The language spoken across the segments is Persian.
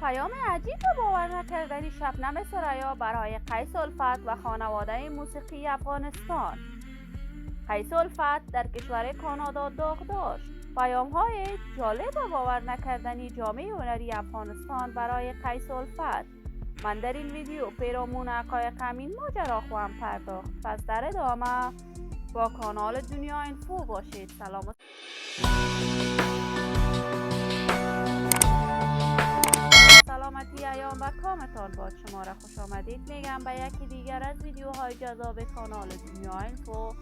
پیام عجیب و باور نکردنی شبنم ثریا برای قیس الفت و خانواده موسیقی افغانستان. قیس الفت در کشور کانادا داغ داشت. پیام‌های جالب و باور نکردنی جامعه هنری افغانستان برای قیس الفت. من در این ویدیو پیرامون حقایق همین ماجرا خواهم پرداخت. پس در ادامه با کانال دنیا اینفو باشید. سلامتی ایام و کامتان باد. شما را خوش آمدید میگم به یکی دیگر از ویدیوهای جذاب کانال دنیا اینفو.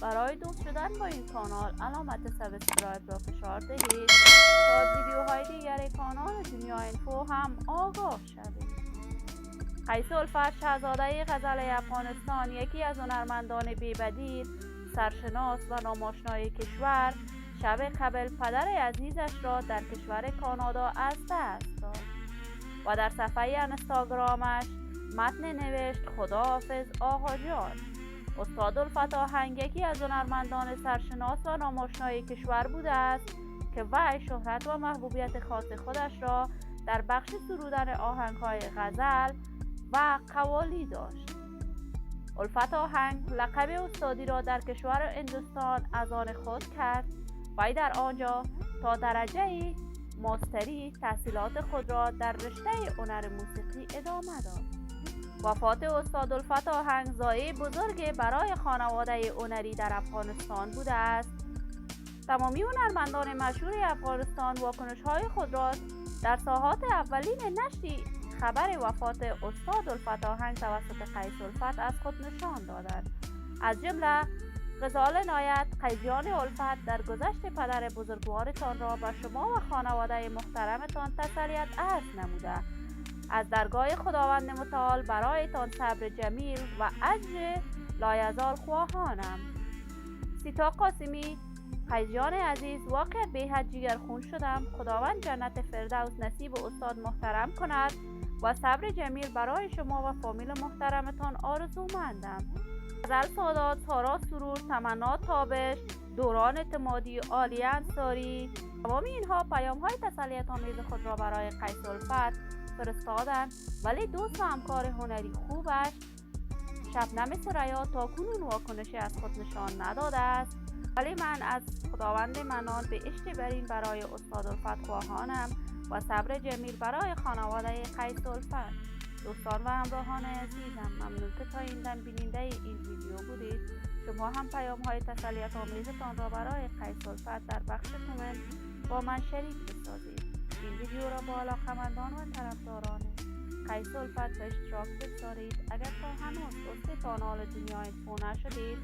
برای دوست شدن با این کانال علامت سابسکرایب را فشار دهید تا از ویدیوهای دیگر کانال دنیا اینفو هم آگاه شوید. قیس الفت شاهزاده غزل افغانستان، یکی از هنرمندان بی‌بدیل، سرشناس و ناماشنای کشور، شب قبل پدر عزیزش را در کشور کانادا از دست داد و در صفحه اینستاگرامش متن نوشت: خداحافظ آقا جان. استاد الفت آهنگ یکی از هنرمندان سرشناس و ناماشنای کشور بوده است که وی شهرت و محبوبیت خاص خودش را در بخش سرودن آهنگ‌های غزل و قوالی داشت. الفت آهنگ لقب استادی را در کشور هندوستان از آن خود کرد. وی در آنجا تا درجه ماستری تحصیلات خود را در رشته هنر موسیقی ادامه داد. وفات استاد الفت آهنگ ضایعه بزرگی برای خانواده هنری در افغانستان بوده است. تمامی هنرمندان مشهور افغانستان واکنش‌های خود را در ساعات اولین نشر خبر وفات استاد الفت آهنگ توسط قیس الفت از خود نشان دادند. از جمله غزال نایت: قیس جان الفت، در گذشت پدر بزرگوارتان را به شما و خانواده محترمتان تسلیت عرض نموده، از درگاه خداوند متعال برایتان صبر جمیل و اجر لایزال خواهانم. سیتا قاسمی: قیس جان عزیز، واقعا بی‌حد جگرخون شدم. خداوند جنت فردوس نصیب استاد محترم کند و صبر جمیل برای شما و فامیل محترمتان آرزومندم. غزل سادات: سارا سرور، تمنا تابش، دوران اعتمادی، عالیه انصاری. تمام اینها پیام‌های تسلیت‌آمیز خود را برای قیس الفت فرستادند، ولی دوست و همکار هنری خوبش شبنم ثریا تاکنون واکنشی از خود نشان نداده است. ولی من از خداوند منان به عشق برین برای استاد الفت خواهانم و صبر جمیل برای خانواده قیس الفت. دوستان و همراهان عزیزم، ممنون که تا این دم بیننده این ویدیو بودید. شما هم پیام‌های تسلیت آمیزتان را برای قیس الفت در بخش کامنت با من شریک بسازید. این ویدیو را با علاقه‌مندان و طرفداران قیس الفت به اشتراک بگذارید. اگر تا هنوز عضو کانال دنیا اینفو نشدید،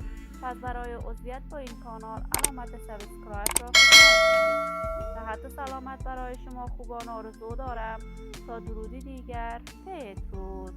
پس برای عضویت با این کانال علامت سابسکرایب را فشار دهید. صحت و سلامت برای شما خوبان آرزو دارم. تا درودی دیگر، بدرود.